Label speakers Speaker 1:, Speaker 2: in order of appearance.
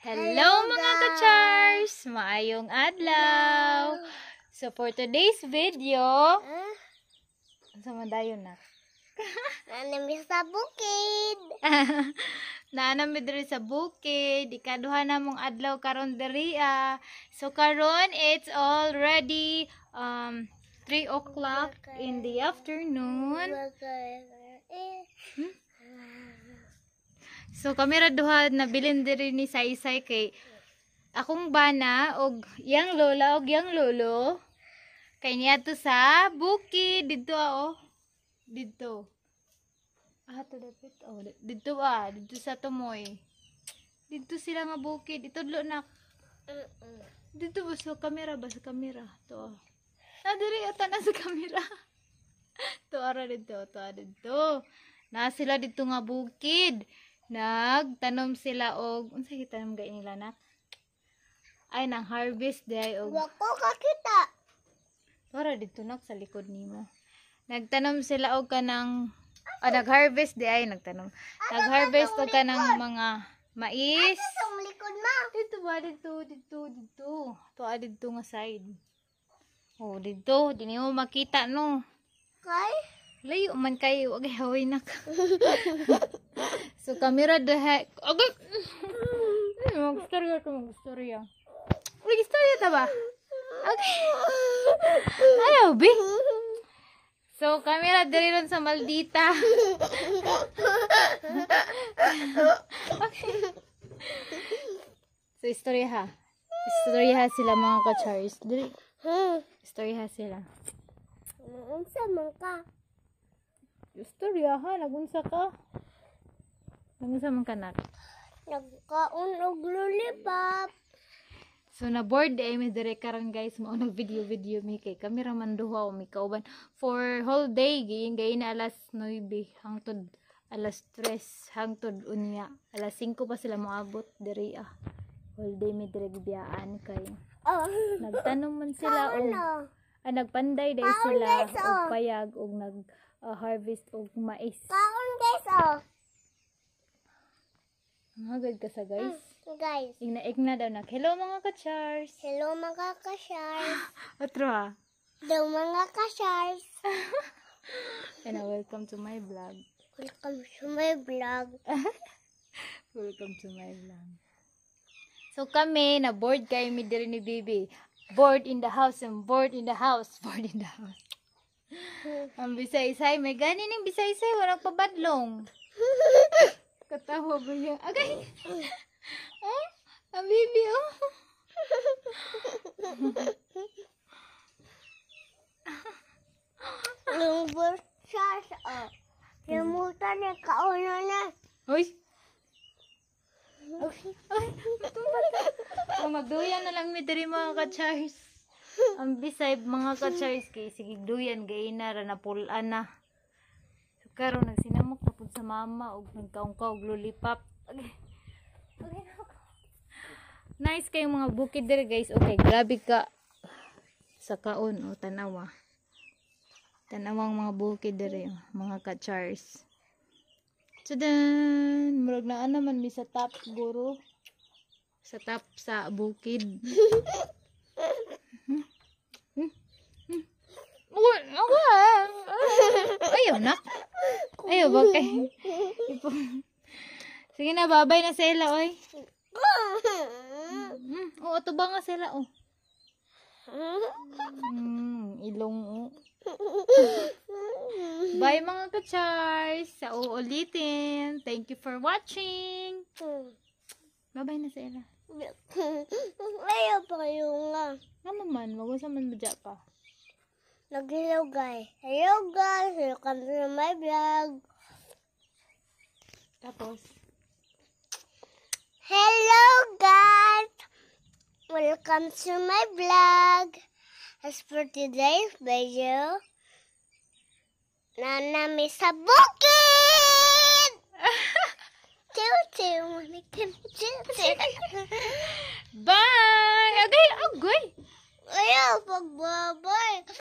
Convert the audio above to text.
Speaker 1: Hello mga ka-chars! Maayong adlaw! So for today's video, samadayon na.
Speaker 2: Nanami sa bukid.
Speaker 1: Naanami diri sa bukid, ikaduha na mong adlaw karon diri. So karon it's already 3 o'clock in the afternoon. So kami ra duha nabilin diri ni Saysay kay akong bana og yang lola og yang lolo kay niya to sa bukid dito dito to dapat dito dito sa Tumoy dito sila nga bukid dito dlo nak dito ba sa kamera to diri ata na sa kamera to ara dito na sila dito nga bukid. Nagtanom sila og unsa gitanom gay nila nak? Ay nang harvest day og
Speaker 2: Wako kakita.
Speaker 1: para dito nak sa likod nimo. Nagtanom sila og kanang nag-harvest day ay nagtanom. Nag-harvest og kanang mga mais.
Speaker 2: Sa likod ma.
Speaker 1: Dito ba dito. To dito nga side. Oh, dito di mo makita no.
Speaker 2: Kay
Speaker 1: Layo man kayo, agay haway na ka. So, camera dahil. Agay! Mag-storya. Mag-storya ta ba? Okay. Ayaw, be. So, camera dali ron sa Maldita. Okay. So, istorya sila mga ka-chars. Dali. Istorya sila.
Speaker 2: unsa man ka?
Speaker 1: Istorya ha, nagunsa ka. Nagunsa man ka nak.
Speaker 2: Nagkaon og lollipop.
Speaker 1: So na board ay mi dire karon guys mao nag video mi kay kamera man duha o mi kauban for whole day gay na alas 9 hangtod alas 3 hangtod unya alas 5 pa sila moabot dire whole day mi dire biyaan kay nagtanom man sila og nagpanday day sila og payag og nag harvest og mais.
Speaker 2: Kaon guys
Speaker 1: Hagad ka sa guys.
Speaker 2: Guys.
Speaker 1: Igna daw na. Hello mga ka-chars.
Speaker 2: Hello mga ka-chars.
Speaker 1: Otro ha.
Speaker 2: Hello mga ka-chars.
Speaker 1: And welcome to my vlog.
Speaker 2: Welcome to my vlog.
Speaker 1: Welcome to my vlog. So kami na board kay mi diri ni Bibi. Bored in the house and bored in the house. Ang Bisay-say, may gani ning Bisay-say, walang pabadlong. Katawa ba yan? Agay! Ang Bibi,
Speaker 2: Yung bursas, Limutan na kauna na.
Speaker 1: Uy! Magduyan na lang mi diri mga ka-chars. Ang Bisay mga ka-chars kay sige duyan gay na ra napulan na. So karon nagsinamok na pud sa mama og nagkaungkaw og lollipop. Okay. Nice kay mga bukid diri guys. Okay, grabe ka sa kaon o tanawa. Tanawang mga bukid diri mga ka-chars. Tadan! Murag na naman mi sa top siguro. Sa top sa bukid. Ayaw na. Ayaw ba kay? Sige na, babay na sila, oy. Oo, ito ba nga sila, oh. Ilong, Bye mga ka-chars. Sa uulitin. Thank you for watching. Babay na sila.
Speaker 2: Ayaw pa kayo nga.
Speaker 1: Ano man, mag-usa man madya pa.
Speaker 2: Nag-hello guys. Hello guys. Welcome to my vlog.
Speaker 1: Tapos,
Speaker 2: Hello guys. Welcome to my vlog. As for today's video, nanami sa bukid! Chill.
Speaker 1: bye! Agay!
Speaker 2: Ayaw, pagbabay.